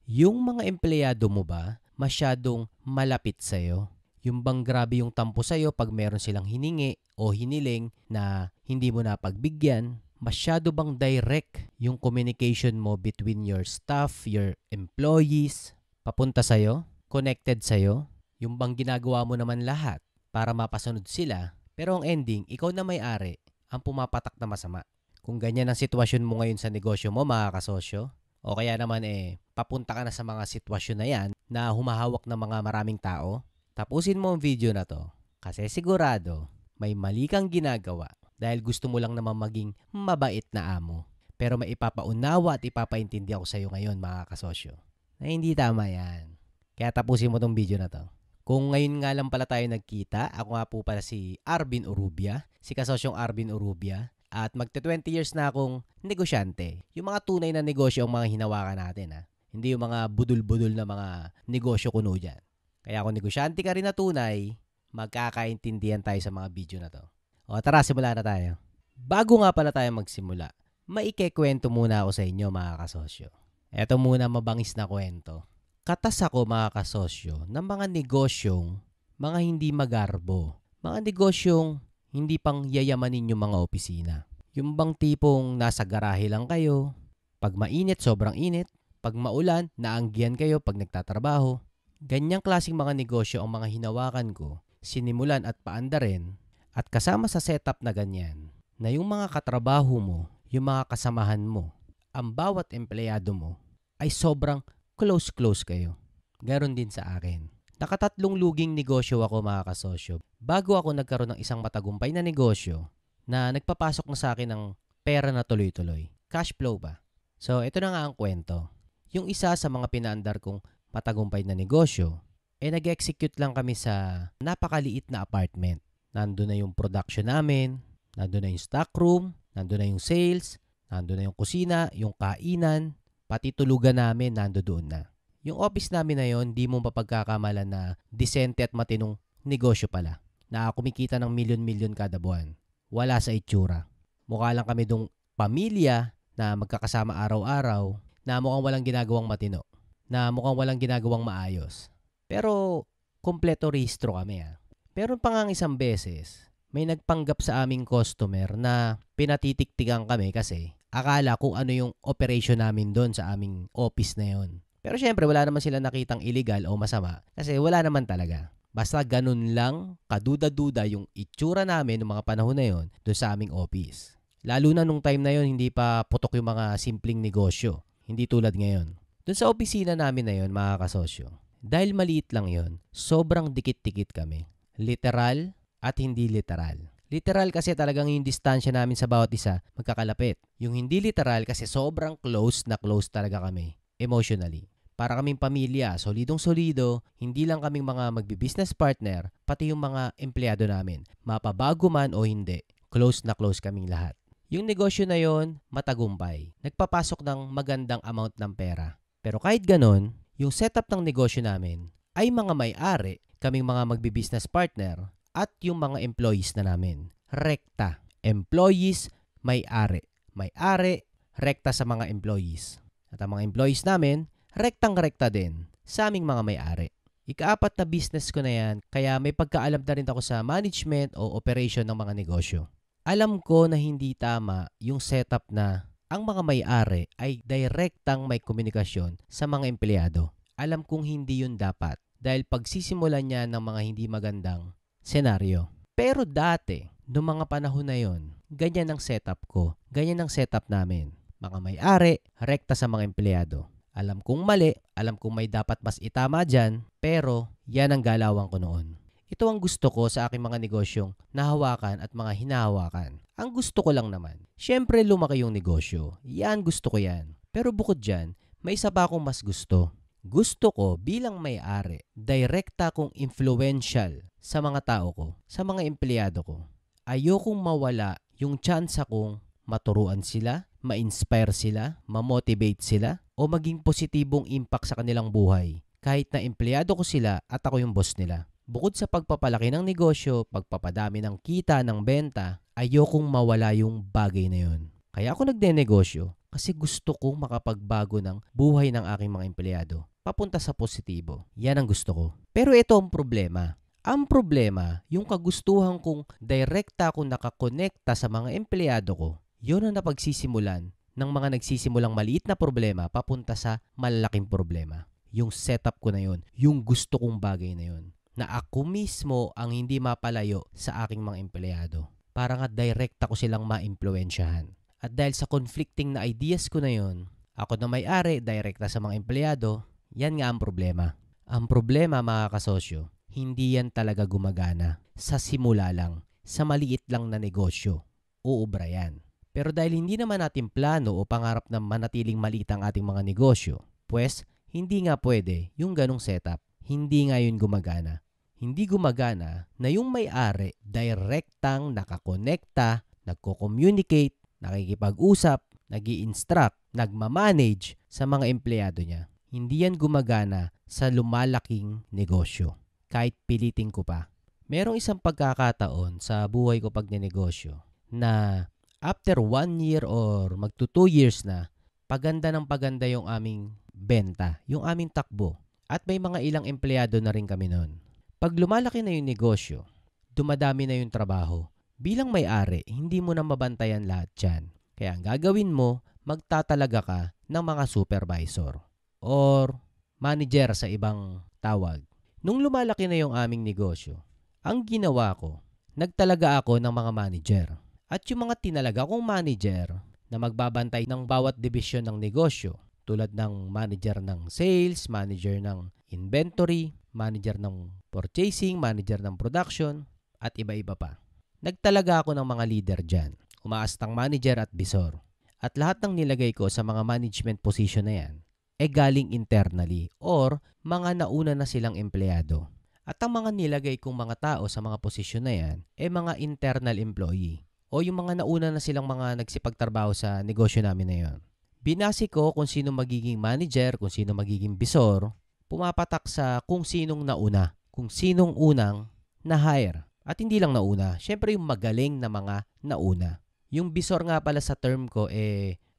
Yung mga empleyado mo ba masyadong malapit sa'yo? Yung bang grabe yung tampo sa'yo pag meron silang hiningi o hiniling na hindi mo napagbigyan? Masyado bang direct yung communication mo between your staff, your employees, papunta sa'yo, connected sa'yo? Yung bang ginagawa mo naman lahat para mapasunod sila, pero ang ending, ikaw na may-ari ang pumapatak na masama? Kung ganyan ang sitwasyon mo ngayon sa negosyo mo, mga kasosyo, o kaya naman papunta ka na sa mga sitwasyon na yan na humahawak ng mga maraming tao, tapusin mo ang video na to kasi sigurado may mali kang ginagawa dahil gusto mo lang naman maging mabait na amo. Pero may ipapaunawa at ipapaintindi ako sa iyo ngayon, mga kasosyo, na hindi tama yan. Kaya tapusin mo tong video na to. Kung ngayon nga lang pala tayo nagkita, ako nga po pala si Arvin Urubia, si kasosyong Arvin Urubia. At magte 20 years na akong negosyante. Yung mga tunay na negosyo ang mga hinawakan natin. Ha? Hindi yung mga budul-budul na mga negosyo kuno dyan. Kaya kung negosyante ka rin na tunay, magkakaintindihan tayo sa mga video na to. O tara, simula na tayo. Bago nga pala tayo magsimula, maikekwento muna ako sa inyo, mga kasosyo. Ito muna mabangis na kwento. Katas ako, mga kasosyo, ng mga negosyong mga hindi magarbo. Mga negosyong hindi pang yayamanin yung mga opisina. Yung bang tipong nasa garahe lang kayo, pag mainit, sobrang init, pag maulan, naanggihan kayo pag nagtatrabaho. Ganyang klaseng mga negosyo ang mga hinawakan ko, sinimulan at paandarin, at kasama sa setup na ganyan, na yung mga katrabaho mo, yung mga kasamahan mo, ang bawat empleyado mo, ay sobrang close kayo. Ganon din sa akin. Nakatatlong luging negosyo ako, mga kasosyo, bago ako nagkaroon ng isang matagumpay na negosyo na nagpapasok na sa akin ng pera na tuloy-tuloy. Cash flow ba? So, ito na nga ang kwento. Yung isa sa mga pinaandar kong matagumpay na negosyo, nag-execute lang kami sa napakaliit na apartment. Nandun na yung production namin, nandun na yung stock room, nandun na yung sales, nandun na yung kusina, yung kainan, pati tulugan namin nandoon na. Yung office namin na yon, di mo mapagkakamalan na disente at matinong negosyo pala. Na kumikita ng milyon-milyon kada buwan. Wala sa itsura. Mukha lang kami dong pamilya na magkakasama araw-araw na mukhang walang ginagawang matino. Na mukhang walang ginagawang maayos. Pero kompleto rehistro kami. Pero pa nga isang beses, may nagpanggap sa aming customer na pinatitiktikan kami kasi akala kung ano yung operation namin doon sa aming office na yon. Pero syempre, wala naman sila nakitang illegal o masama kasi wala naman talaga. Basta ganun lang, kaduda-duda yung itsura namin noong mga panahon na yon doon sa aming office. Lalo na nung time na yon, hindi pa putok yung mga simpleng negosyo. Hindi tulad ngayon. Doon sa opisina namin na yon, mga kasosyo, dahil maliit lang yon, sobrang dikit-dikit kami. Literal at hindi literal. Literal kasi talagang yung distansya namin sa bawat isa magkakalapit. Yung hindi literal kasi sobrang close na close talaga kami. Emotionally. Para kaming pamilya, solidong-solido, hindi lang kaming mga magbi-business partner, pati yung mga empleyado namin. Mapabago man o hindi, close na close kaming lahat. Yung negosyo na yon, matagumpay. Nagpapasok ng magandang amount ng pera. Pero kahit ganon, yung setup ng negosyo namin ay mga may-ari, kaming mga magbi-business partner, at yung mga employees na namin. Rekta. Employees, may-ari. May-ari, rekta sa mga employees. At ang mga employees namin, rektang-rekta din sa aming mga may-ari. Ika-4 na business ko na yan, kaya may pagkaalam na rin ako sa management o operation ng mga negosyo. Alam ko na hindi tama yung setup na ang mga may-ari ay direktang may komunikasyon sa mga empleyado. Alam kong hindi yun dapat dahil pagsisimulan niya ng mga hindi magandang senaryo. Pero dati, noong mga panahon na yon, ganyan ang setup ko, ganyan ang setup namin. Mga may-ari, rekta sa mga empleyado. Alam kong mali, alam kong may dapat mas itama dyan, pero yan ang galawan ko noon. Ito ang gusto ko sa aking mga negosyong nahawakan at mga hinahawakan. Ang gusto ko lang naman, syempre lumaki yung negosyo. Yan, gusto ko yan. Pero bukod dyan, may isa pa akong mas gusto. Gusto ko bilang may-ari, direkta kong influential sa mga tao ko, sa mga empleyado ko. Ayokong mawala yung chance akong maturuan sila, ma-inspire sila, ma-motivate sila, o maging positibong impact sa kanilang buhay. Kahit na empleyado ko sila at ako yung boss nila. Bukod sa pagpapalaki ng negosyo, pagpapadami ng kita, ng benta, ayokong mawala yung bagay na yun. Kaya ako nagnenegosyo Kasi gusto kong makapagbago ng buhay ng aking mga empleyado papunta sa positibo. Yan ang gusto ko. Pero ito ang problema. Ang problema, yung kagustuhan kong direkta akong nakakonekta sa mga empleyado ko, yun ang napagsisimulan ng mga nagsisimulang maliit na problema papunta sa malalaking problema. Yung setup ko na yun, yung gusto kong bagay na yun, na ako mismo ang hindi mapalayo sa aking mga empleyado. Para nga direkta ko silang maimpluwensyahan. At dahil sa conflicting na ideas ko na yun, ako na may-ari, direkta sa mga empleyado, yan nga ang problema. Ang problema, mga kasosyo, hindi yan talaga gumagana. Sa simula lang, sa maliit lang na negosyo, uubra yan. Pero dahil hindi naman natin plano o pangarap na manatiling maliit ang ating mga negosyo, pues hindi nga pwede yung ganong setup. Hindi nga yun gumagana. Hindi gumagana na yung may-ari direktang nakakonekta, nagko-communicate, nakikipag-usap, nag-i-instruct, nagmamanage sa mga empleyado niya. Hindi yan gumagana sa lumalaking negosyo. Kahit pilitin ko pa. Merong isang pagkakataon sa buhay ko pag ninegosyo na after 1 year or magto 2 years na, paganda ng paganda yung aming benta, yung aming takbo. At may mga ilang empleyado na rin kami noon. Pag lumalaki na yung negosyo, dumadami na yung trabaho. Bilang may-ari, hindi mo na mabantayan lahat yan. Kaya ang gagawin mo, magtatalaga ka ng mga supervisor or manager sa ibang tawag. Nung lumalaki na yung aming negosyo, ang ginawa ko, nagtalaga ako ng mga manager. At yung mga tinalaga kong manager na magbabantay ng bawat division ng negosyo, tulad ng manager ng sales, manager ng inventory, manager ng purchasing, manager ng production, at iba-iba pa. Nagtalaga ako ng mga leader dyan, umaastang manager at bisor. At lahat ng nilagay ko sa mga management position na yan, galing internally or mga nauna na silang empleyado. At ang mga nilagay kong mga tao sa mga posisyon na yan, mga internal employee o yung mga nauna na silang mga nagsipagtrabaho sa negosyo namin na yon. Binasi ko kung sino magiging manager, kung sino magiging bisor, pumapatak sa kung sinong nauna, kung sinong unang na-hire. At hindi lang nauna, syempre yung magaling na mga nauna. Yung bisor nga pala sa term ko,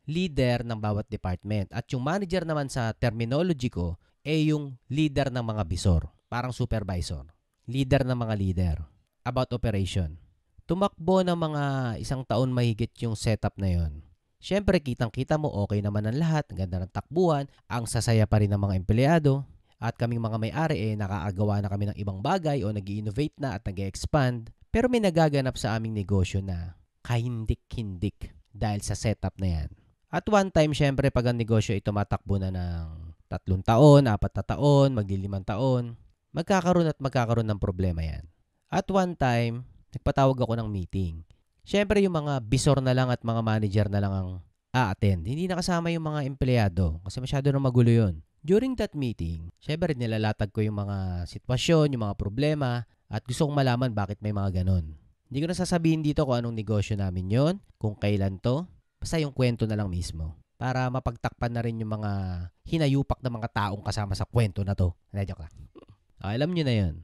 leader ng bawat department. At yung manager naman sa terminology ko, yung leader ng mga bisor. Parang supervisor. Leader ng mga leader. About operation. Tumakbo ng mga 1 taon mahigit yung setup na yon. Syempre, kitang-kita mo, okay naman ang lahat. Ang ganda ng takbuhan. Ang sasaya pa rin ng mga empleyado. At kaming mga may-ari, nakaagawa na kami ng ibang bagay o nag-i-innovate na at nag-i-expand. Pero may nagaganap sa aming negosyo na kahindik-hindik dahil sa setup na yan. At one time, syempre, pag ang negosyo ay tumatakbo na ng 3 taon, 4 na taon, magli-5 taon, magkakaroon ng problema yan. At one time, nagpatawag ako ng meeting. Syempre, yung mga bisor na lang at mga manager na lang ang a-attend. Hindi nakasama yung mga empleyado kasi masyado na magulo yun. During that meeting, syempre, nilalatag ko yung mga sitwasyon, yung mga problema, at gusto kong malaman bakit may mga ganon. Hindi ko na sasabihin dito kung anong negosyo namin yon, kung kailan to, basta yung kwento na lang mismo. Para mapagtakpan na rin yung mga hinayupak na mga taong kasama sa kwento na to. Joke lang. Alam nyo na yun.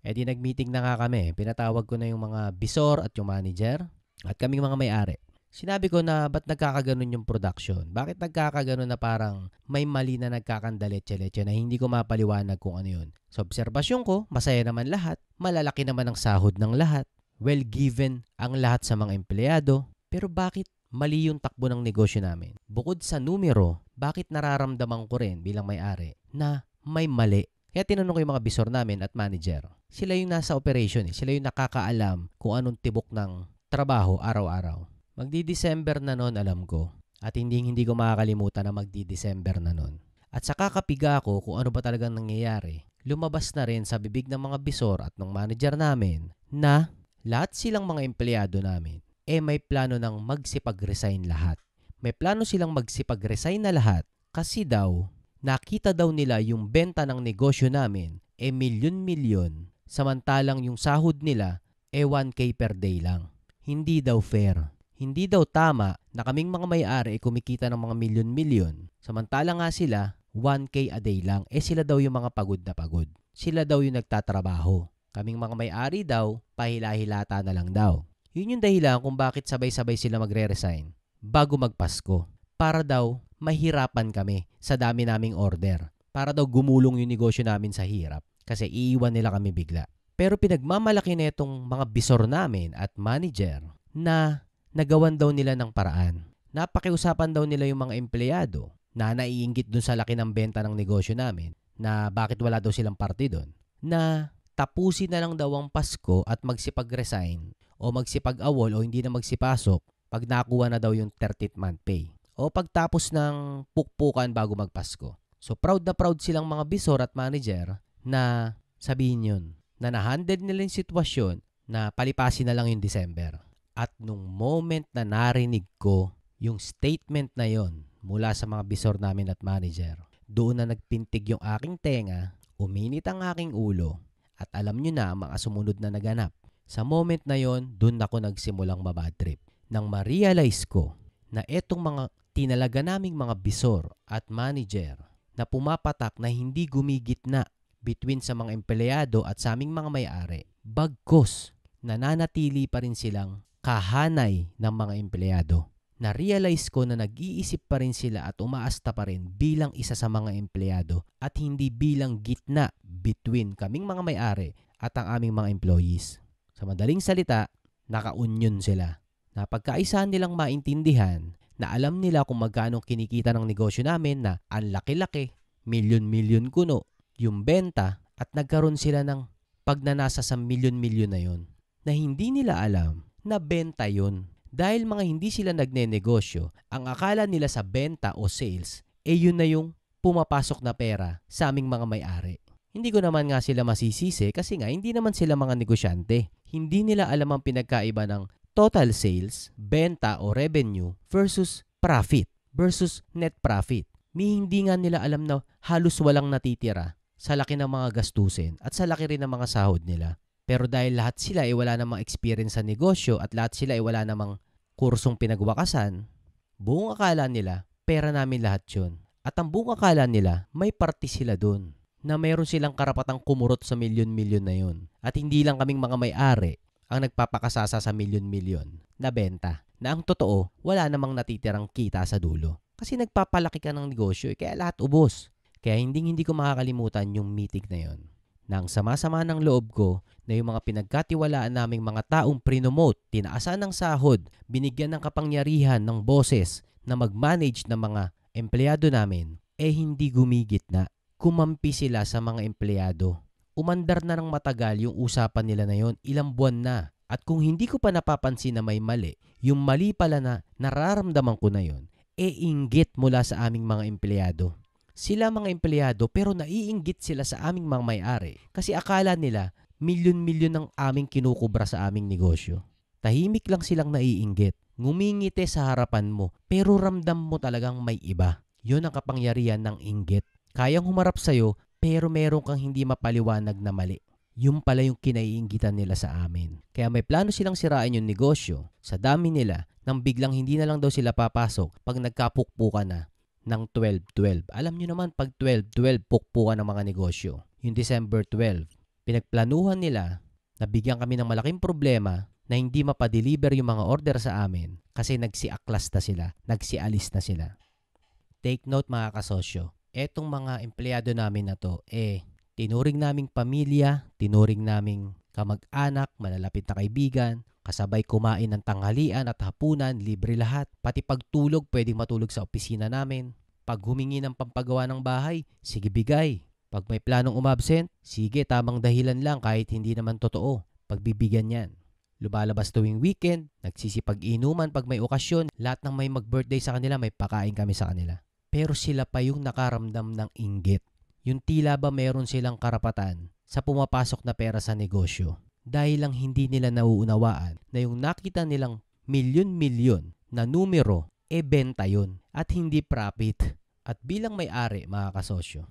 Di nag-meeting na nga kami. Pinatawag ko na yung mga bisor at yung manager at kaming mga may-ari. Sinabi ko na ba't nagkakaganon yung production? Bakit nagkakaganon na parang may mali na nagkakandaletse-letse na hindi ko mapaliwanag kung ano yun? Sa obserbasyon ko, masaya naman lahat. Malalaki naman ang sahod ng lahat. Well given ang lahat sa mga empleyado. Pero bakit mali yung takbo ng negosyo namin? Bukod sa numero, bakit nararamdaman ko rin bilang may-ari na may mali? Kaya tinanong ko yung mga bisor namin at manager. Sila yung nasa operation. Sila yung nakakaalam kung anong tibok ng trabaho araw-araw. Magdi-December na noon, alam ko. At hindi ko makakalimutan na magdi-December na noon. At sa kakapiga ko kung ano ba talagang nangyayari, lumabas na rin sa bibig ng mga bisor at ng manager namin na lahat silang mga empleyado namin may plano ng magsipag-resign lahat. May plano silang magsipag-resign na lahat kasi daw nakita daw nila yung benta ng negosyo namin milyon-milyon samantalang yung sahod nila 1K per day lang. Hindi daw fair. Hindi daw tama na kaming mga may-ari kumikita ng mga milyon-milyon. Samantala nga sila, 1K a day lang. Sila daw yung mga pagod na pagod. Sila daw yung nagtatrabaho. Kaming mga may-ari daw, pahila-hilata na lang daw. Yun yung dahilan kung bakit sabay-sabay sila magre-resign bago magpasko. para daw mahirapan kami sa dami naming order. Para daw gumulong yung negosyo namin sa hirap kasi iiwan nila kami bigla. Pero pinagmamalaki na itong mga bisor namin at manager na nagawan daw nila ng paraan. Napakiusapan daw nila yung mga empleyado na naiinggit dun sa laki ng benta ng negosyo namin na bakit wala daw silang parte dun, na tapusin na lang daw ang Pasko at magsipag-resign o magsipag-awol o hindi na magsipasok pag nakuha na daw yung 30th month pay o pagtapos ng pukpukan bago magpasko. So proud na proud silang mga bisor at manager na sabihin yun, na na-handle nila yung sitwasyon na palipasin na lang yung December. At nung moment na narinig ko yung statement na yon mula sa mga bisor namin at manager, doon na nagpintig yung aking tenga, uminit ang aking ulo, at alam nyo na ang mga sumunod na naganap. Sa moment na yon, doon ako nagsimulang mabad trip. Nang ma-realize ko na etong mga tinalaga naming mga bisor at manager na pumapatak na hindi gumigitna between sa mga empleyado at sa aming mga may-ari, bagkos nananatili pa rin silang kahanay ng mga empleyado. Na-realize ko na nag-iisip pa rin sila at umaasta pa rin bilang isa sa mga empleyado at hindi bilang gitna between kaming mga may-ari at ang aming mga employees. Sa madaling salita, naka-union sila. Na pagkaisahan nilang maintindihan na alam nila kung magkano kinikita ng negosyo namin na ang laki-laki, milyon-milyon kuno, yung benta at nagkaroon sila ng pagnanasa sa milyon-milyon na yon na hindi nila alam na benta yon. Dahil mga hindi sila nagnenegosyo, ang akala nila sa benta o sales, yun na yung pumapasok na pera sa aming mga may-ari. Hindi ko naman nga sila masisisi kasi nga hindi naman sila mga negosyante. Hindi nila alam ang pinagkaiba ng total sales, benta o revenue versus profit versus net profit. Hindi nga nila alam na halos walang natitira sa laki ng mga gastusin at sa laki rin ng mga sahod nila. Pero dahil lahat sila ay wala namang experience sa negosyo at lahat sila ay wala namang kursong pinagwakasan, buong akala nila pera namin lahat yun. At ang buong akala nila may parte sila dun na mayroon silang karapatang kumurot sa milyon-milyon na yun. At hindi lang kaming mga may-ari ang nagpapakasasa sa milyon-milyon na benta. Na ang totoo, wala namang natitirang kita sa dulo. Kasi nagpapalaki ka ng negosyo kaya lahat ubos. Kaya hindi ko makakalimutan yung meeting na yun. Nang sama-sama ng loob ko na yung mga pinagkatiwalaan naming mga taong prinomote, tinaasan ng sahod, binigyan ng kapangyarihan ng boses na mag-manage ng mga empleyado namin, hindi gumigitna. Kumampi sila sa mga empleyado. Umandar na ng matagal yung usapan nila na yon, ilang buwan na. At kung hindi ko pa napapansin na may mali, yung mali pala na nararamdaman ko na yon, inggit mula sa aming mga empleyado. Sila mga empleyado pero naiinggit sila sa aming mga may-ari kasi akala nila milyon-milyon ang aming kinukubra sa aming negosyo. Tahimik lang silang naiinggit. Ngumingiti sa harapan mo pero ramdam mo talagang may iba. Yun ang kapangyarihan ng inggit. Kayang humarap sa'yo pero meron kang hindi mapaliwanag na mali. Yung pala yung kinaiinggitan nila sa amin. Kaya may plano silang sirain yung negosyo sa dami nila nang biglang hindi na lang daw sila papasok pag nagkapukpukan na ng 12-12. Alam nyo naman pag 12-12 pukpukan ng mga negosyo. Yung December 12, pinagplanuhan nila na bigyan kami ng malaking problema na hindi mapadeliver yung mga order sa amin kasi nagsiaklas na sila, nagsialis na sila. Take note mga kasosyo, etong mga empleyado namin na to, tinuring naming pamilya, tinuring naming kamag-anak, malalapit na kaibigan, kasabay kumain ng tanghalian at hapunan, libre lahat. Pati pagtulog, pwedeng matulog sa opisina namin. Pag humingi ng pampagawa ng bahay, sige bigay. Pag may planong umabsent, sige tamang dahilan lang kahit hindi naman totoo. Pagbibigyan yan. Lumalabas tuwing weekend, nagsisipag-inuman pag may okasyon, lahat ng may mag-birthday sa kanila, may pakain kami sa kanila. Pero sila pa yung nakaramdam ng inggit. Yung tila ba meron silang karapatan sa pumapasok na pera sa negosyo. Dahil lang hindi nila nauunawaan na yung nakita nilang milyon-milyon na numero, benta yun at hindi profit. At bilang may-ari mga kasosyo,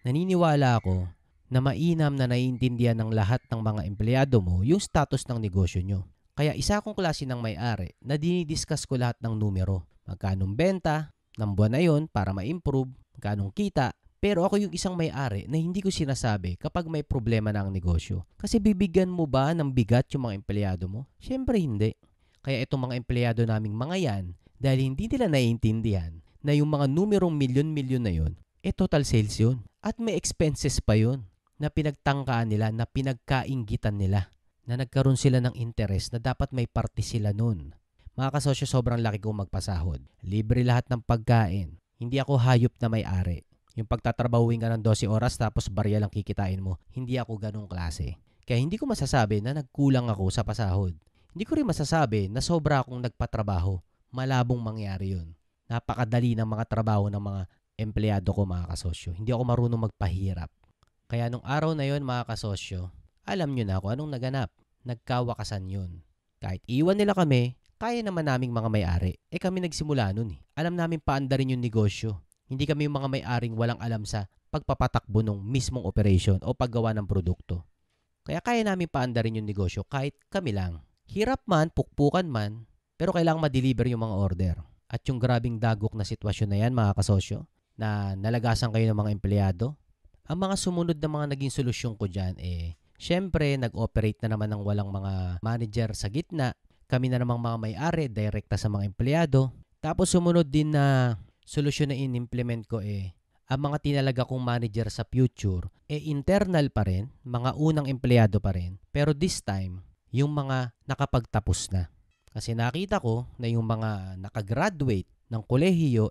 naniniwala ako na mainam na naiintindihan ng lahat ng mga empleyado mo yung status ng negosyo nyo. Kaya isa akong klase ng may-ari na dinidiscuss ko lahat ng numero. Magkanong benta ng buwan na yun para ma-improve, magkanong kita. Pero ako yung isang may-ari na hindi ko sinasabi kapag may problema na ang negosyo. Kasi bibigyan mo ba ng bigat yung mga empleyado mo? Siyempre hindi. Kaya itong mga empleyado naming mga yan Dahil hindi nila naiintindihan na yung mga numerong milyon-milyon na yun, total sales yun. At may expenses pa yun na pinagtangkaan nila, na pinagkainggitan nila, na nagkaroon sila ng interest na dapat may parte sila nun. Mga kasosyo, sobrang laki kong magpasahod. Libre lahat ng pagkain. Hindi ako hayop na may-ari. Yung pagtatrabahuin ka ng 12 oras tapos barya lang kikitain mo, hindi ako ganong klase. Kaya hindi ko masasabi na nagkulang ako sa pasahod. Hindi ko rin masasabi na sobra akong nagpatrabaho. Malabong mangyari yun. Napakadali ng mga trabaho ng mga empleyado ko, mga kasosyo. Hindi ako marunong magpahirap. Kaya nung araw na yon, mga kasosyo, alam nyo na kung anong naganap. Nagkawakasan yun. Kahit iwan nila kami, kaya naman naming mga may-ari. Kami nagsimula nun eh. Alam namin paandarin yung negosyo. Hindi kami yung mga may-aring walang alam sa pagpapatakbo ng mismong operation o paggawa ng produkto. Kaya namin paandarin yung negosyo kahit kami lang. Hirap man, pukpukan man, pero kailangang ma-deliver yung mga order. At yung grabing dagok na sitwasyon na yan, mga kasosyo, na nalagasan kayo ng mga empleyado, ang mga sumunod na mga naging solusyon ko dyan, syempre, nag-operate na naman ng walang mga manager sa gitna. Kami na namang mga may-ari, direkta sa mga empleyado. Tapos sumunod din na solusyon na in-implement ko, ang mga tinalaga kong manager sa future, internal pa rin, mga unang empleyado pa rin. Pero this time, yung mga nakapagtapos na. Kasi nakita ko na yung mga nakagraduate ng kolehiyo,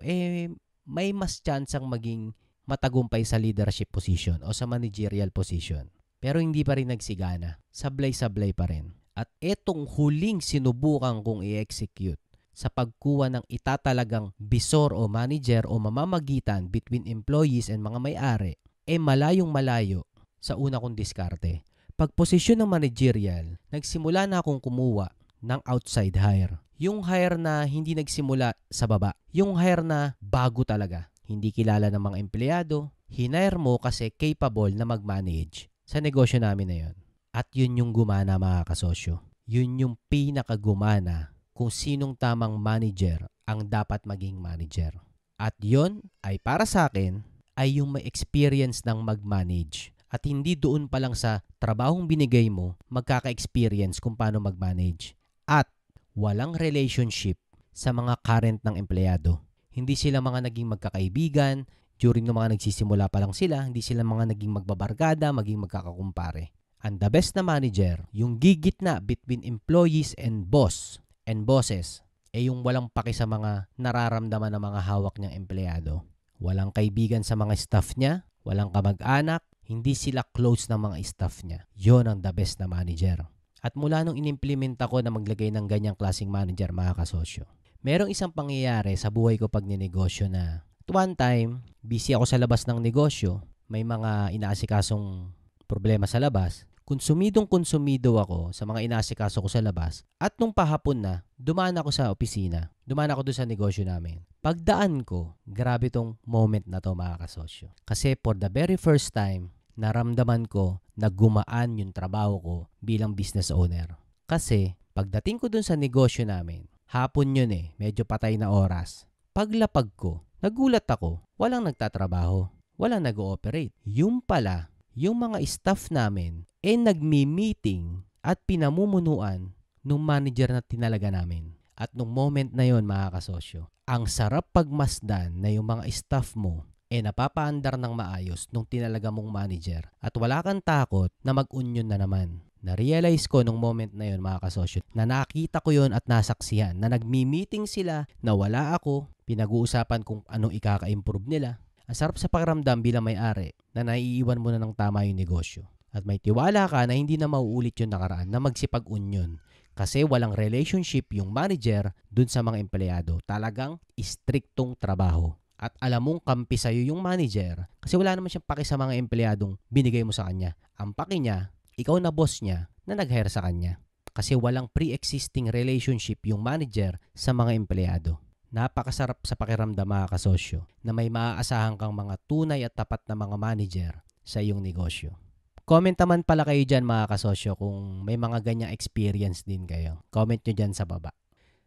may mas tsansang maging matagumpay sa leadership position o sa managerial position. Pero hindi pa rin nagsigana. Sablay-sablay pa rin. At etong huling sinubukan kong i-execute sa pagkuha ng itatalagang bisor o manager o mamamagitan between employees and mga may-ari, malayong malayo sa una kong diskarte. Pagposisyon ng managerial, nagsimula na akong kumuha ng outside hire. Yung hire na hindi nagsimula sa baba. Yung hire na bago talaga. Hindi kilala ng mga empleyado. Hinire mo kasi capable na mag-manage sa negosyo namin na yun. At yun yung gumana, mga kasosyo. Yun yung pinakagumana kung sinong tamang manager ang dapat maging manager. At yun ay para sa akin ay yung may experience ng mag-manage. At hindi doon pa lang sa trabahong binigay mo, magkaka-experience kung paano mag-manage. At walang relationship sa mga current ng empleyado. Hindi sila mga naging magkakaibigan, during ng mga nagsisimula pa lang sila, hindi sila mga naging magbabarkada, maging magkakakumpare. And the best na manager, yung gigitna between employees and bosses, yung walang paki sa mga nararamdaman ng mga hawak niyang empleyado. Walang kaibigan sa mga staff niya, walang kamag-anak, hindi sila close ng mga staff niya. Yon ang the best na manager. At mula nung inimplementa ko na maglagay ng ganyang klaseng manager, mga kasosyo, merong isang pangyayari sa buhay ko pag ninegosyo na one time, busy ako sa labas ng negosyo, may mga inaasikasong problema sa labas, konsumidong-konsumido ako sa mga inaasikaso ko sa labas, at nung pahapon na, dumaan ako sa opisina, dumaan ako doon sa negosyo namin. Pagdaan ko, grabe tong moment na to, mga kasosyo. Kasi for the very first time, naramdaman ko na gumaan yung trabaho ko bilang business owner. Kasi pagdating ko dun sa negosyo namin, hapon yun medyo patay na oras. Paglapag ko, nagulat ako, walang nagtatrabaho, walang nag-ooperate. Yung pala, yung mga staff namin nagmi-meeting at pinamumunuan nung manager na tinalaga namin. At nung moment na yon, mga kasosyo, ang sarap pagmasdan na yung mga staff mo napapaandar ng maayos nung tinalaga mong manager at wala kang takot na mag-union na naman. Na-realize ko nung moment na yon, mga kasosyo, na nakita ko yon at nasaksihan na nagmi-meeting sila na wala ako, pinag-uusapan kung anong ikaka-improve nila. Ang sarap sa pakiramdam bilang may-ari na naiiwan mo na ng tama yung negosyo. At may tiwala ka na hindi na mauulit yung nakaraan na magsipag-union. Kasi walang relationship yung manager dun sa mga empleyado. Talagang istriktong trabaho. At alam mong kampi sa'yo yung manager kasi wala naman siyang paki sa mga empleyadong binigay mo sa kanya. Ang paki niya, ikaw na boss niya na nag-hire sa kanya. Kasi walang pre-existing relationship yung manager sa mga empleyado. Napakasarap sa pakiramdam, mga kasosyo, na may maaasahan kang mga tunay at tapat na mga manager sa iyong negosyo. Comment naman pala kayo dyan, mga kasosyo, kung may mga ganyang experience din kayo. Comment nyo dyan sa baba.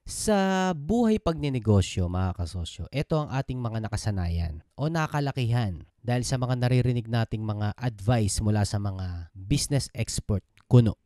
Sa buhay pagninegosyo, mga kasosyo, ito ang ating mga nakasanayan o nakalakihan dahil sa mga naririnig nating mga advice mula sa mga business expert kuno.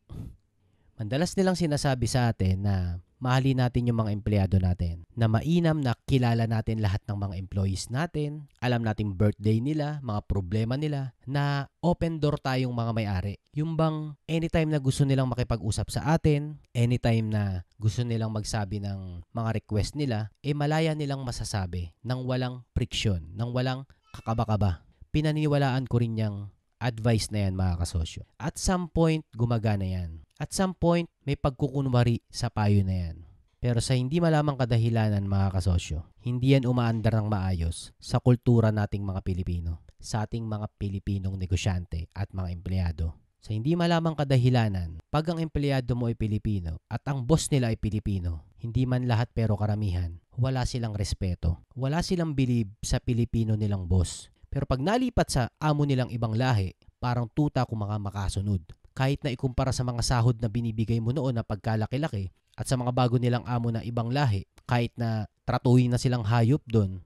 Madalas nilang sinasabi sa atin na mahalin natin yung mga empleyado natin. Na mainam na kilala natin lahat ng mga employees natin, alam nating birthday nila, mga problema nila, na open door tayong mga may-ari. Yung bang anytime na gusto nilang makipag-usap sa atin, anytime na gusto nilang magsabi ng mga request nila, malaya nilang masasabi nang walang friction, nang walang kakaba-kaba. Pinaniwalaan ko rin yung advice na yan mga kasosyo. At some point, gumagana yan. At some point, may pagkukunwari sa payo na yan. Pero sa hindi malamang kadahilanan mga kasosyo, hindi yan umaandar ng maayos sa kultura nating mga Pilipino, sa ating mga Pilipinong negosyante at mga empleyado. Sa hindi malamang kadahilanan, pag ang empleyado mo ay Pilipino at ang boss nila ay Pilipino, hindi man lahat pero karamihan, wala silang respeto. Wala silang believe sa Pilipino nilang boss. Pero pag nalipat sa amo nilang ibang lahi, parang tuta kung makasunod. Kahit na ikumpara sa mga sahod na binibigay mo noon na pagkalaki-laki at sa mga bago nilang amo na ibang lahi, kahit na tratuhin na silang hayop doon,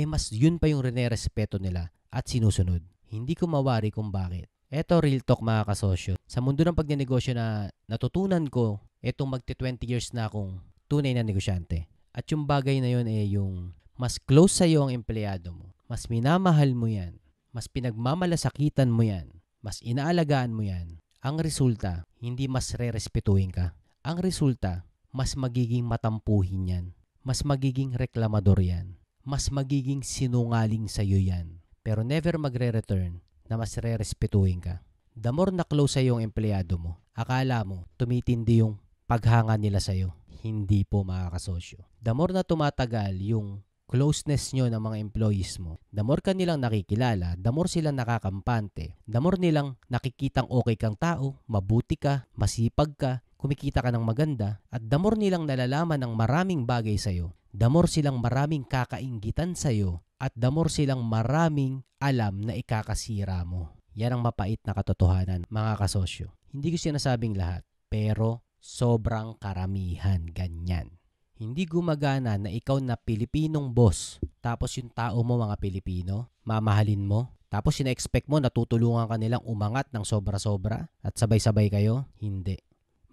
mas yun pa yung rinerespeto nila at sinusunod. Hindi ko mawari kung bakit. Eto real talk mga kasosyo. Sa mundo ng pagnenegosyo na natutunan ko, etong magti-20 years na akong tunay na negosyante. At yung bagay na yun yung mas close sa'yo ang empleyado mo. Mas minamahal mo yan, mas pinagmamalasakitan mo yan, mas inaalagaan mo yan. Ang resulta, hindi mas rerespetuhin ka. Ang resulta, mas magiging matampuhin yan. Mas magiging reklamador yan. Mas magiging sinungaling sa'yo yan. Pero never magre-return na mas rerespetuhin ka. The more na close sa'yo ang empleyado mo, akala mo tumitindi yung paghanga nila sa'yo. Hindi po mga kasosyo. The more na tumatagal yung closeness nyo ng mga employees mo, the more ka nilang nakikilala, the more silang nakakampante, the more nilang nakikitang okay kang tao, mabuti ka, masipag ka, kumikita ka ng maganda, at the more nilang nalalaman ng maraming bagay sa'yo, the more silang maraming kakainggitan sa'yo, at the more silang maraming alam na ikakasira mo. Yan ang mapait na katotohanan, mga kasosyo. Hindi ko sinasabing lahat, pero sobrang karamihan ganyan. Hindi gumagana na ikaw na Pilipinong boss, tapos yung tao mo mga Pilipino, mamahalin mo, tapos ina-expect mo na tutulungan ka nilang umangat ng sobra-sobra at sabay-sabay kayo? Hindi.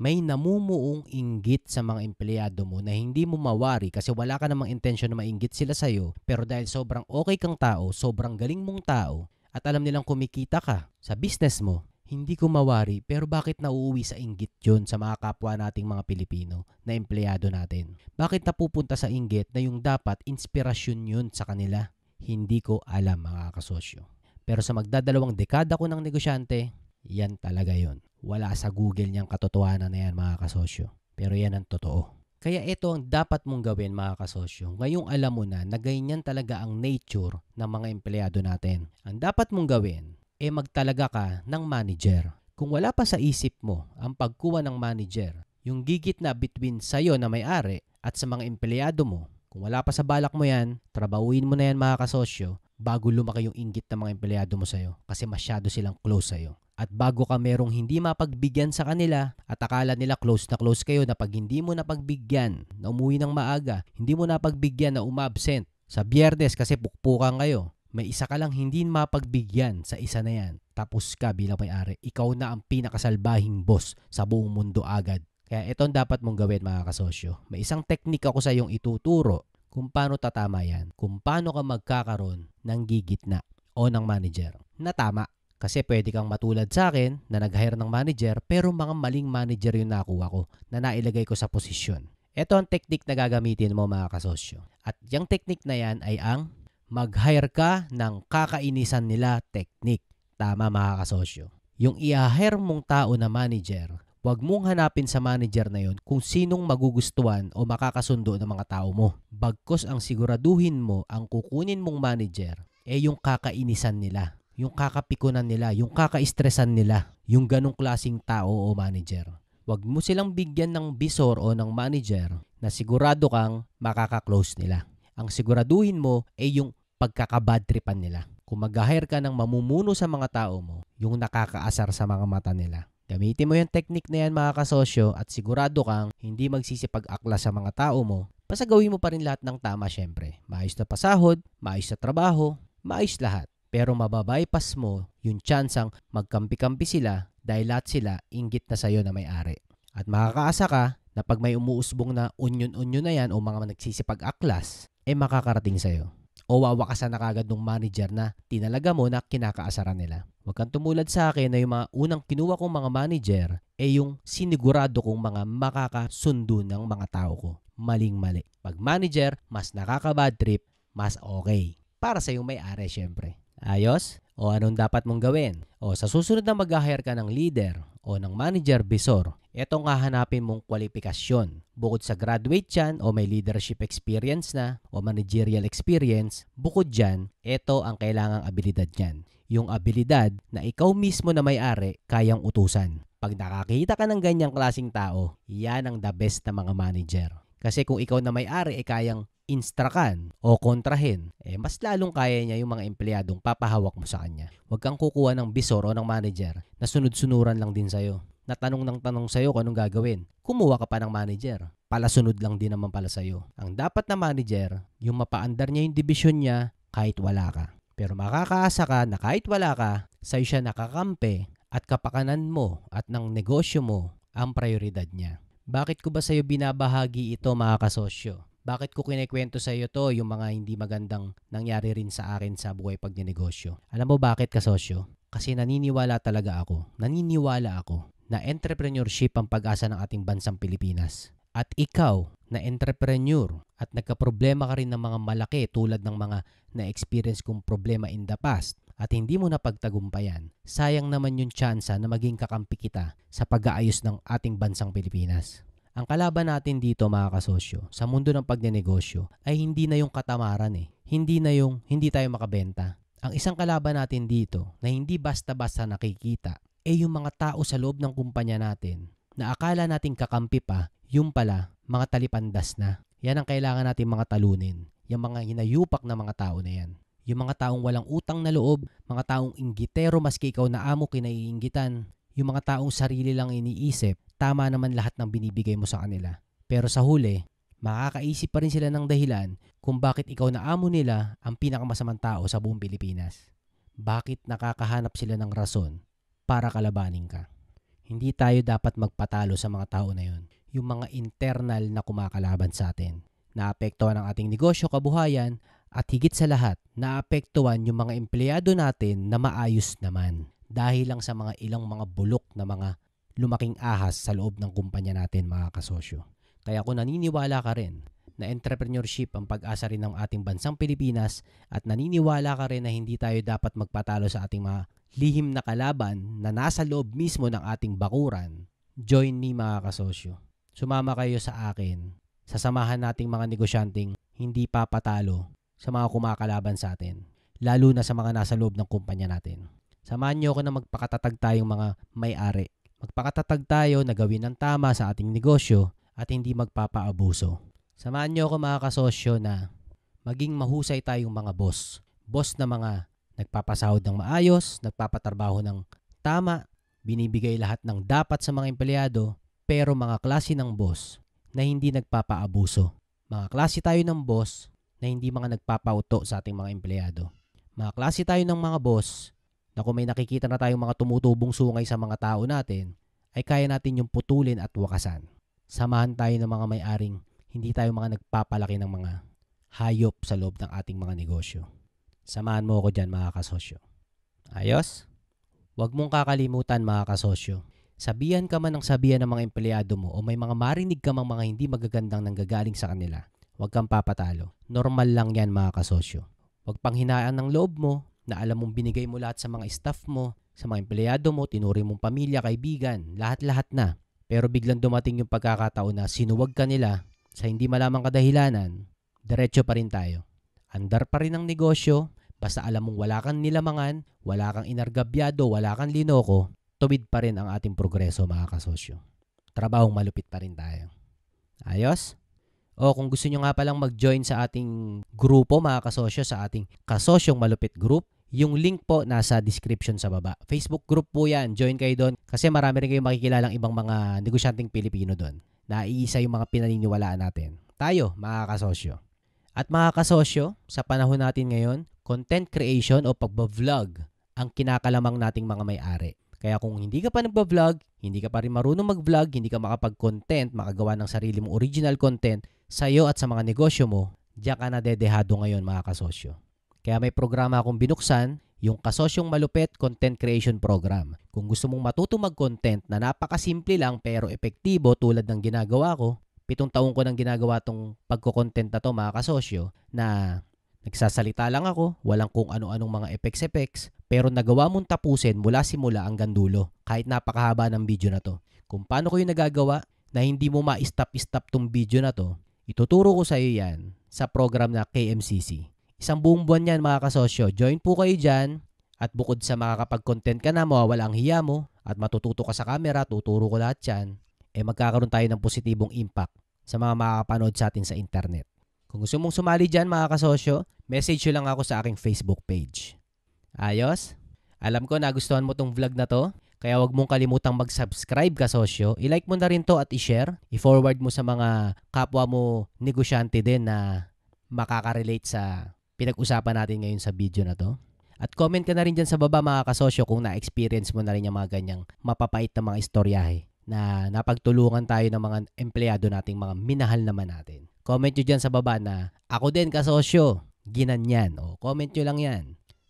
May namumuong inggit sa mga empleyado mo na hindi mo mawari kasi wala ka namang intensyon na mainggit sila sa'yo, pero dahil sobrang okay kang tao, sobrang galing mong tao, at alam nilang kumikita ka sa business mo, hindi ko mawari, pero bakit nauuwi sa inggit yun sa mga kapwa nating mga Pilipino na empleyado natin? Bakit napupunta sa inggit na yung dapat inspirasyon yun sa kanila? Hindi ko alam mga kasosyo. Pero sa magdadalawang dekada ko ng negosyante, yan talaga yun. Wala sa Google niyang katotohanan na yan mga kasosyo. Pero yan ang totoo. Kaya ito ang dapat mong gawin mga kasosyo. Ngayong alam mo na ganyan talaga ang nature ng mga empleyado natin. Ang dapat mong gawin, magtalaga ka ng manager. Kung wala pa sa isip mo ang pagkuha ng manager, yung gigit na between sa'yo na may-ari at sa mga empleyado mo, kung wala pa sa balak mo yan, trabahuin mo na yan mga kasosyo bago lumaki yung inggit ng mga empleyado mo sa'yo kasi masyado silang close sa'yo. At bago ka merong hindi mapagbigyan sa kanila at akala nila close na close kayo na pag hindi mo napagbigyan na umuwi ng maaga, hindi mo napagbigyan na umabsent sa Biyernes kasi pukpukan kayo, may isa ka lang hindi mapagbigyan sa isa na yan. Tapos ka bilang may-ari. Ikaw na ang pinakasalbahing boss sa buong mundo agad. Kaya ito ang dapat mong gawin mga kasosyo. May isang teknik ako sa iyong ituturo kung paano tatama yan. Kung paano ka magkakaroon ng gigitna o ng manager na tama. Kasi pwede kang matulad sa akin na nag-hire ng manager pero mga maling manager yung nakuha ko na nailagay ko sa posisyon. Ito ang teknik na gagamitin mo mga kasosyo. At yung teknik na yan ay ang mag-hire ka ng kakainisan nila technique. Tama mga kasosyo. Yung i-hire mong tao na manager, huwag mong hanapin sa manager na yon kung sinong magugustuhan o makakasundo ng mga tao mo. Bagkos ang siguraduhin mo ang kukunin mong manager yung kakainisan nila, yung kakapikunan nila, yung kaka-stressan nila, yung ganong klaseng tao o manager. Huwag mo silang bigyan ng bisor o ng manager na sigurado kang makaka-close nila. Ang siguraduhin mo yung pagkakabadtripan nila. Kung mag-hire ka ng mamumuno sa mga tao mo, yung nakakaasar sa mga mata nila. Gamitin mo yung technique na yan mga kasosyo at sigurado kang hindi magsisipag-akla sa mga tao mo. Basta gawin mo pa rin lahat ng tama syempre. Maayos na pasahod, maayos na trabaho, maayos lahat. Pero mababypass mo yung tsansang magkampi-kampi sila dahil lahat sila inggit na sa'yo na may-ari. At makakaasa ka na pag may umuusbong na unyon-unyon na yan o mga nagsisipag-aklas, makakarating sa'yo. O wawakasan na kagad ng manager na tinalaga mo na kinakaasaran nila. Huwag kang tumulad sa akin na yung mga unang kinuha kong mga manager yung sinigurado kong mga makakasundo ng mga tao ko. Maling-mali. Pag manager, mas nakaka-bad trip, mas okay. Para sa yung may-ari syempre. Ayos? O anong dapat mong gawin? O sa susunod na mag-hire ka ng leader o ng manager bisor, etong hahanapin mong kwalifikasyon. Bukod sa graduate yan o may leadership experience na o managerial experience, bukod dyan, ito ang kailangang abilidad niyan. Yung abilidad na ikaw mismo na may-ari kayang utusan. Pag nakakita ka ng ganyang klaseng tao, yan ang the best na mga manager. Kasi kung ikaw na may-ari kayang instrakan o kontrahin, mas lalong kaya niya yung mga empleyadong papahawak mo sa kanya. Huwag kang kukuha ng bisor o ng manager na sunod-sunuran lang din sa'yo. Natanong ng tanong sa'yo kung anong gagawin. Kumuha ka pa ng manager. Palasunod lang din naman pala sa'yo. Ang dapat na manager, yung mapaandar niya yung division niya kahit wala ka. Pero makakaasa ka na kahit wala ka, sa'yo siya nakakampi at kapakanan mo at ng negosyo mo ang prioridad niya. Bakit ko ba sa'yo binabahagi ito mga kasosyo? Bakit ko kinikwento sa iyo to yung mga hindi magandang nangyari rin sa akin sa buhay pagnenegosyo? Alam mo bakit kasosyo? Kasi naniniwala talaga ako. Naniniwala ako na entrepreneurship ang pag-asa ng ating bansang Pilipinas. At ikaw na entrepreneur at nagkaproblema ka rin ng mga malaki tulad ng mga na-experience kong problema in the past at hindi mo napagtagumpayan, sayang naman yung tsansa na maging kakampi kita sa pag-aayos ng ating bansang Pilipinas. Ang kalaban natin dito mga kasosyo sa mundo ng pagnenegosyo ay hindi na yung katamaran Hindi na yung hindi tayo makabenta. Ang isang kalaban natin dito na hindi basta-basta nakikita yung mga tao sa loob ng kumpanya natin na akala natin kakampi pa, yung pala mga talipandas na. Yan ang kailangan natin mga talunin. Yung mga hinayupak na mga tao na yan. Yung mga taong walang utang na loob, mga taong inggitero maski ikaw na amo kinaiinggitan. Yung mga taong sarili lang iniisip, tama naman lahat ng binibigay mo sa kanila. Pero sa huli, makakaisip pa rin sila ng dahilan kung bakit ikaw na amo nila ang pinakamasamang tao sa buong Pilipinas. Bakit nakakahanap sila ng rason para kalabanin ka? Hindi tayo dapat magpatalo sa mga tao na yun. Yung mga internal na kumakalaban sa atin. Naapektuhan ang ating negosyo, kabuhayan, at higit sa lahat, naapektuhan yung mga empleyado natin na maayos naman. Dahil lang sa mga ilang mga bulok na mga lumaking ahas sa loob ng kumpanya natin mga kasosyo. Kaya kung naniniwala ka rin na entrepreneurship ang pag-asa rin ng ating bansang Pilipinas at naniniwala ka rin na hindi tayo dapat magpatalo sa ating mga lihim na kalaban na nasa loob mismo ng ating bakuran, join me mga kasosyo. Sumama kayo sa akin. Sasamahan nating mga negosyanteng hindi papatalo sa mga kumakalaban sa atin, lalo na sa mga nasa loob ng kumpanya natin. Samahan niyo ako na magpakatatag tayong mga may-ari. Magpakatatag tayo na gawin ng tama sa ating negosyo at hindi magpapaabuso. Samahan niyo ako mga kasosyo na maging mahusay tayong mga boss. Boss na mga nagpapasahod ng maayos, nagpapatrabaho ng tama, binibigay lahat ng dapat sa mga empleyado, pero mga klase ng boss na hindi nagpapaabuso. Mga klase tayo ng boss na hindi mga nagpapauto sa ating mga empleyado. Mga klase tayo ng mga boss na kung may nakikita na tayong mga tumutubong sungay sa mga tao natin, ay kaya natin yung putulin at wakasan. Samahan tayo ng mga may-aring hindi tayo mga nagpapalaki ng mga hayop sa loob ng ating mga negosyo. Samahan mo ako dyan mga kasosyo. Ayos? Huwag mong kakalimutan mga kasosyo. Sabihan ka man ng sabihan ng mga empleyado mo o may mga marinig ka mang mga hindi magagandang nanggagaling sa kanila, huwag kang papatalo. Normal lang yan mga kasosyo. Huwag panghinaan ng loob mo na alam mong binigay mo lahat sa mga staff mo, sa mga empleyado mo, tinuri mong pamilya, kaibigan, lahat-lahat na. Pero biglang dumating yung pagkakataon na sinuwag ka nila sa hindi malamang kadahilanan, diretso pa rin tayo. Andar pa rin ang negosyo, basta alam mong wala kang nilamangan, wala kang inargabyado, wala kang linoko, tuwid pa rin ang ating progreso mga kasosyo. Trabahong malupit pa rin tayo. Ayos? O kung gusto nyo nga palang mag-join sa ating grupo mga kasosyo, sa ating Kasosyong Malupit Group, yung link po nasa description sa baba. Facebook group po yan. Join kayo doon kasi marami rin kayong makikilalang ibang mga negosyanteng Pilipino doon. Naiisa yung mga pinaniniwalaan natin. Tayo, mga kasosyo. At mga kasosyo, sa panahon natin ngayon, content creation o pagbablog ang kinakalamang nating mga may-ari. Kaya kung hindi ka pa nagba-vlog, hindi ka pa rin marunong mag-vlog, hindi ka makapag-content, makagawa ng sarili mong original content sa'yo at sa mga negosyo mo, diyan ka na dedehado ngayon mga kasosyo. Kaya may programa akong binuksan, yung Kasosyong Malupit Content Creation Program. Kung gusto mong matuto mag-content na napakasimple lang pero epektibo tulad ng ginagawa ko, 7 taon ko nang ginagawa tong pagko-content na to mga kasosyo, na nagsasalita lang ako, walang kung ano-anong mga effects, pero nagawa mong tapusin mula simula hanggang dulo, kahit napakahaba ng video na to. Kung paano ko yung nagagawa na hindi mo ma-stop tong video na to, ituturo ko sa iyo yan sa program na KMCC. Isang buong buwan yan mga kasosyo. Join po kayo dyan at bukod sa makakapag-content ka na, mawawala ang hiya mo at matututo ka sa camera, tuturo ko lahat yan, magkakaroon tayo ng positibong impact sa mga makakapanood sa atin sa internet. Kung gusto mong sumali dyan mga kasosyo, message nyo lang ako sa aking Facebook page. Ayos? Alam ko nagustuhan mo tong vlog na to, kaya wag mong kalimutang mag-subscribe kasosyo. I-like mo na rin to at i-share. I-forward mo sa mga kapwa mo negosyante din na makaka-relate sa pinag-usapan natin ngayon sa video na to. At comment ka na rin dyan sa baba mga kasosyo kung na-experience mo na rin yung mga ganyang mapapait na mga istoryahe na napagtulungan tayo ng mga empleyado nating mga minahal naman natin. Comment nyo dyan sa baba na ako din kasosyo, ginanyan. O comment nyo lang yan.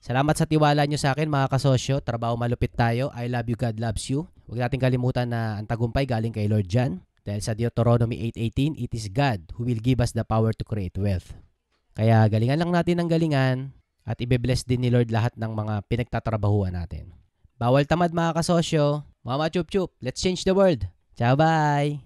Salamat sa tiwala nyo sa akin mga kasosyo. Trabaho malupit tayo. I love you, God loves you. Huwag natin kalimutan na ang tagumpay galing kay Lord John. Dahil sa Deuteronomy 8:18, it is God who will give us the power to create wealth. Kaya galingan lang natin ng galingan at ibe-bless din ni Lord lahat ng mga pinagtatrabahuan natin. Bawal tamad mga kasosyo. Mama chup chup, let's change the world. Ciao, bye!